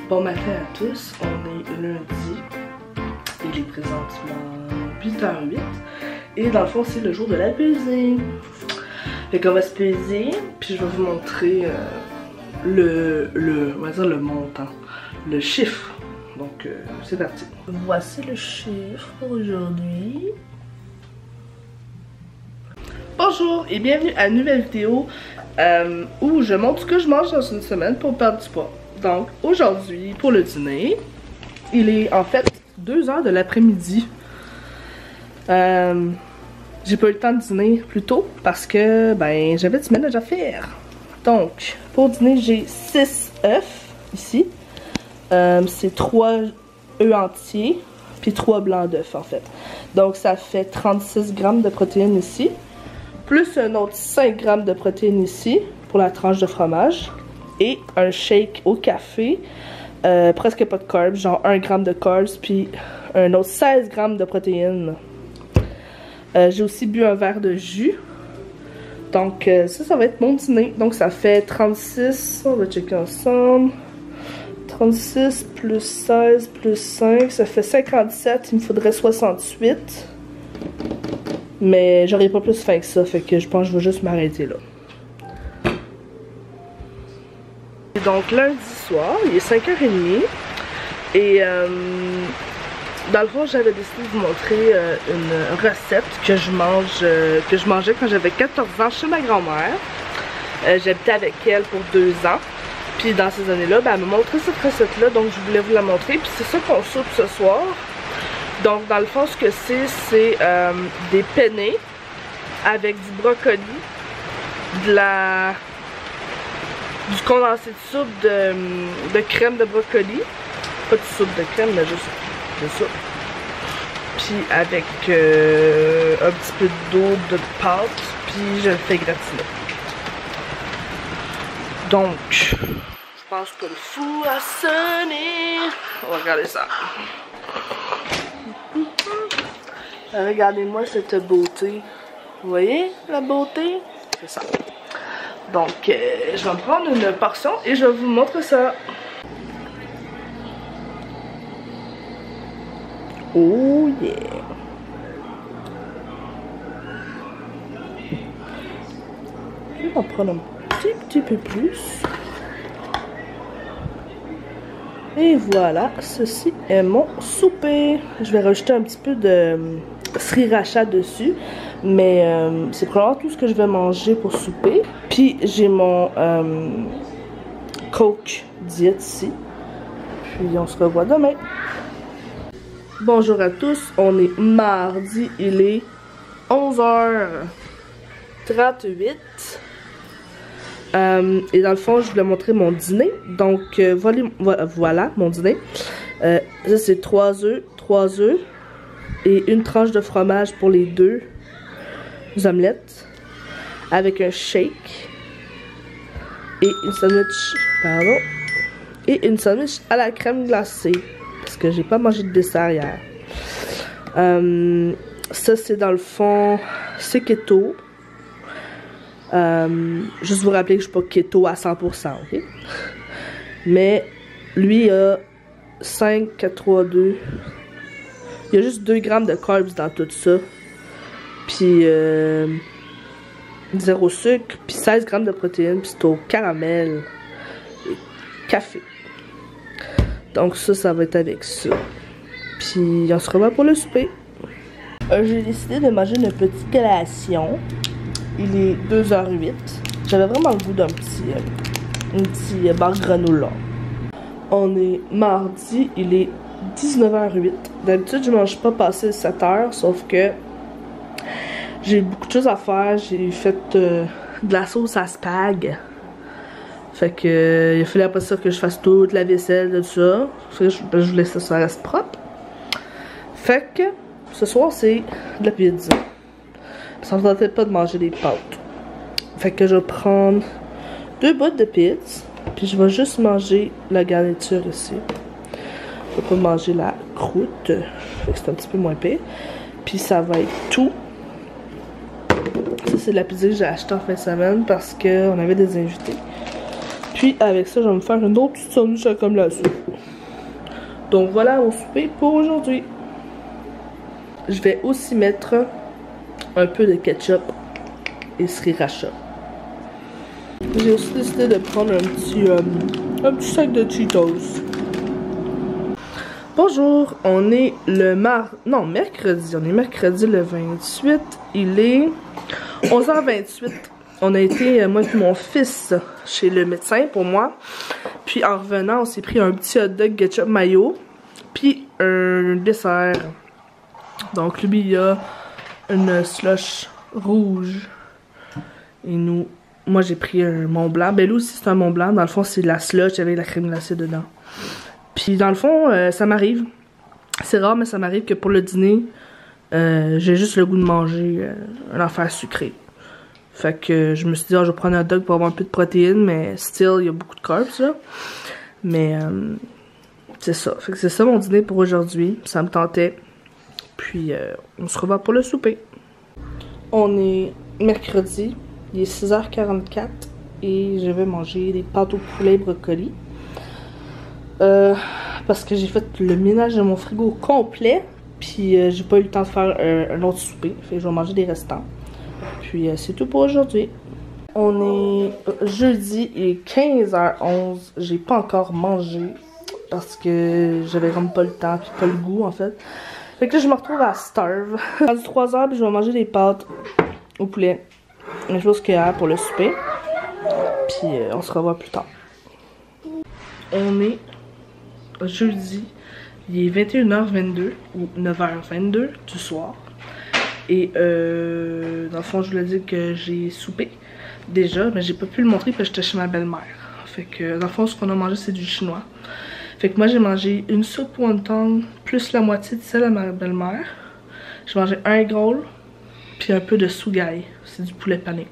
Bon matin à tous, on est lundi, il est présentement 8h08 et dans le fond c'est le jour de la pesée. Fait qu'on va se peser, puis je vais vous montrer on va dire le montant, le chiffre. Donc c'est parti. Voici le chiffre pour aujourd'hui. Bonjour et bienvenue à une nouvelle vidéo où je montre ce que je mange dans une semaine pour perdre du poids. Donc aujourd'hui pour le dîner, il est en fait 2h de l'après-midi. J'ai pas eu le temps de dîner plus tôt parce que ben j'avais du ménage à faire. Donc pour dîner j'ai 6 œufs ici. C'est 3 œufs entiers puis 3 blancs d'œufs en fait. Donc ça fait 36 grammes de protéines ici. Plus un autre 5 grammes de protéines ici pour la tranche de fromage. Et un shake au café. Presque pas de carbs, genre 1 gramme de carbs. Puis un autre 16 grammes de protéines. J'ai aussi bu un verre de jus. Donc ça va être mon dîner. Donc ça fait 36, on va checker ensemble. 36 plus 16 plus 5, ça fait 57. Il me faudrait 68. Mais j'aurais pas plus faim que ça, fait que je pense que je vais juste m'arrêter là. Donc lundi soir, il est 5h30 et dans le fond j'avais décidé de vous montrer une recette que je mangeais quand j'avais 14 ans chez ma grand-mère. J'habitais avec elle pour 2 ans. Puis dans ces années-là, elle m'a montré cette recette-là, donc je voulais vous la montrer. Puis c'est ça qu'on soupe ce soir. Donc dans le fond ce que c'est des penne avec du brocoli, du condensé de soupe de crème de brocoli, pas de soupe de crème mais juste de soupe, puis avec un petit peu d'eau, de pâte, puis je le fais gratiner. Donc je pense que le four a sonné. On va regarder ça. Regardez-moi cette beauté. Vous voyez la beauté? C'est ça. Donc, je vais me prendre une portion et je vais vous montrer ça. Oh yeah! Je vais en prendre un petit peu plus. Et voilà, ceci est mon souper. Je vais rajouter un petit peu de sriracha dessus. Mais c'est probablement tout ce que je vais manger pour souper. Puis j'ai mon Coke Diet ici. Puis on se revoit demain. Bonjour à tous, on est mardi, il est 11h38. Et dans le fond, je voulais montrer mon dîner. Donc voilà mon dîner. Ça c'est 3 œufs et une tranche de fromage pour les 2 omelettes avec un shake et une sandwich à la crème glacée parce que j'ai pas mangé de dessert hier. Ça c'est dans le fond c'est keto. Juste vous rappeler que je suis pas keto à 100%, ok? Mais lui a 5, 4, 3, 2. Il y a juste 2 grammes de carbs dans tout ça. Puis 0 sucre, puis 16 grammes de protéines, puis c'est au caramel et café. Donc ça va être avec ça. Puis on se revoit pour le souper. J'ai décidé de manger une petite collation. Il est 2h08. J'avais vraiment le goût d'un petit bar granola. On est mardi, il est 19h08. D'habitude je mange pas passer 7h, sauf que j'ai beaucoup de choses à faire. J'ai fait de la sauce à spag. Fait que il fallait après ça que je fasse toute la vaisselle, tout ça. Je voulais que ça reste propre. Fait que ce soir c'est de la pizza. Ça me tentait pas de manger des pâtes. Fait que je vais prendre 2 bouts de pizza. Puis je vais juste manger la garniture ici. Je vais pas manger la croûte. Fait que c'est un petit peu moins pire. Puis ça va être tout. Ça c'est de la pizza que j'ai achetée en fin de semaine parce qu'on avait des invités. Puis avec ça, je vais me faire une autre petite sandwich comme la soupe. Donc voilà mon souper pour aujourd'hui. Je vais aussi mettre un peu de ketchup et sriracha. J'ai aussi décidé de prendre un petit sac de Cheetos. Bonjour, on est mercredi. On est mercredi le 28. Il est 11h28. On a été, moi et mon fils, chez le médecin pour moi. Puis en revenant, on s'est pris un petit hot dog ketchup mayo. Puis un dessert. Donc lui, il y a une slush rouge. Et moi j'ai pris un Mont Blanc. Ben lui aussi c'est un Mont Blanc. Dans le fond, c'est de la slush avec la crème glacée dedans. Puis dans le fond, ça m'arrive. C'est rare, mais ça m'arrive que pour le dîner, j'ai juste le goût de manger un affaire sucré. Fait que je me suis dit, je vais prendre un hot dog pour avoir un peu de protéines, mais still, il y a beaucoup de carbs là. Mais c'est ça. Fait que c'est ça mon dîner pour aujourd'hui. Ça me tentait. Puis on se revoit pour le souper. On est mercredi. Il est 6h44 et je vais manger des pâtes au poulet brocoli. Parce que j'ai fait le ménage de mon frigo complet. Puis j'ai pas eu le temps de faire un autre souper. Fait que je vais manger des restants. Puis c'est tout pour aujourd'hui. On est jeudi, il est 15h11. J'ai pas encore mangé. Parce que j'avais vraiment pas le temps. Puis pas le goût en fait. Fait que là je me retrouve à starve. À 3h puis je vais manger des pâtes au poulet. Une chose qu'il y a pour le souper. Puis on se revoit plus tard. On est jeudi, il est 21h22 ou 9h22 du soir. Et dans le fond, je voulais dire que j'ai soupé déjà, mais j'ai pas pu le montrer parce que j'étais chez ma belle-mère. Fait que dans le fond, ce qu'on a mangé, c'est du chinois. Fait que moi, j'ai mangé une soupe wonton plus la moitié de celle à ma belle-mère. J'ai mangé un egg roll, puis un peu de sugai, c'est du poulet pané.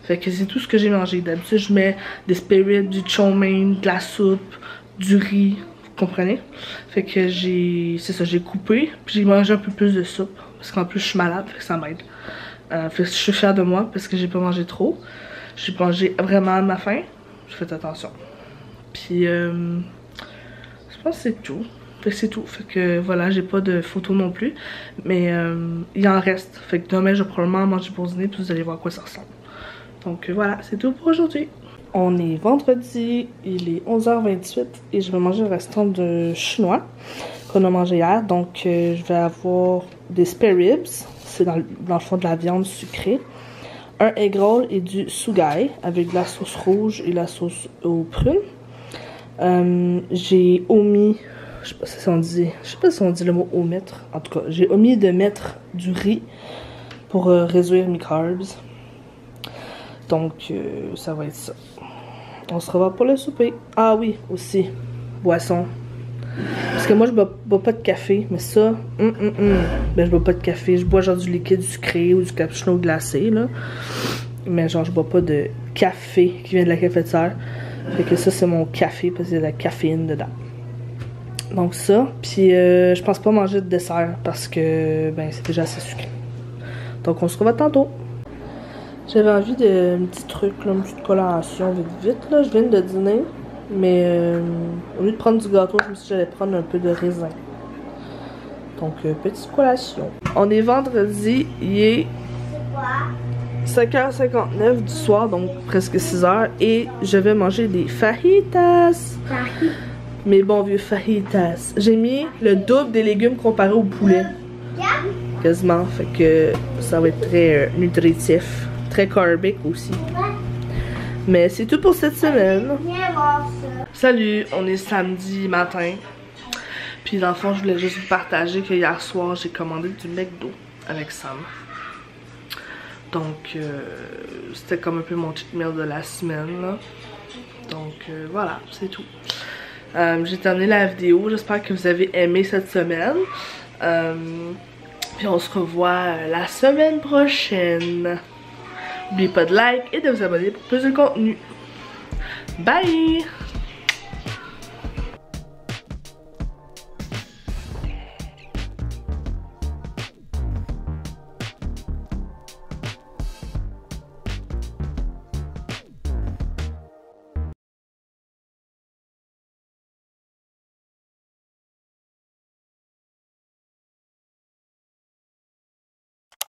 Fait que c'est tout ce que j'ai mangé. D'habitude, je mets des spare ribs, du chow mein, de la soupe, du riz, vous comprenez? Fait que j'ai coupé, puis j'ai mangé un peu plus de soupe. Parce qu'en plus, je suis malade, fait que ça m'aide. Fait que je suis fière de moi parce que j'ai pas mangé trop. J'ai mangé vraiment à ma faim. J'ai fait attention. Puis, je pense que c'est tout. Fait que c'est tout. Fait que voilà, j'ai pas de photos non plus. Mais il en reste. Fait que demain, je vais probablement manger pour dîner, puis vous allez voir à quoi ça ressemble. Donc voilà, c'est tout pour aujourd'hui. On est vendredi, il est 11h28 et je vais manger le restant de chinois qu'on a mangé hier. Donc je vais avoir des spare ribs, c'est dans le fond de la viande sucrée, un egg roll et du sugai avec de la sauce rouge et la sauce aux prunes. J'ai omis, je sais pas si on dit le mot omettre, en tout cas j'ai omis de mettre du riz pour réduire mes carbs. Donc ça va être ça. On se revoit pour le souper. Ah oui, aussi, boisson. Parce que moi, je bois pas de café, mais ça, ben je bois pas de café. Je bois genre du liquide sucré ou du cappuccino glacé, là. Mais genre, je bois pas de café qui vient de la cafetière. Fait que ça, c'est mon café parce qu'il y a de la caféine dedans. Donc ça, puis je pense pas manger de dessert parce que, ben, c'est déjà assez sucré. Donc on se revoit tantôt. J'avais envie d'un petit truc, là, une petite collation vite là. Je viens de dîner, mais au lieu de prendre du gâteau, je me suis dit que j'allais prendre un peu de raisin. Donc, petite collation. On est vendredi, il est 5h59 du soir, donc presque 6h, et je vais manger des fajitas. Mes bons vieux fajitas. J'ai mis le double des légumes comparé au poulet. Quasiment, fait que ça va être très nutritif. Très carbique aussi. Mais c'est tout pour cette semaine. Salut, on est samedi matin. Puis dans le fond, je voulais juste vous partager que hier soir, j'ai commandé du McDo avec Sam. Donc, c'était comme un peu mon cheat meal de la semaine, là. Donc, voilà, c'est tout. J'ai terminé la vidéo. J'espère que vous avez aimé cette semaine. Puis on se revoit la semaine prochaine. N'oubliez pas de like et de vous abonner pour plus de contenu. Bye!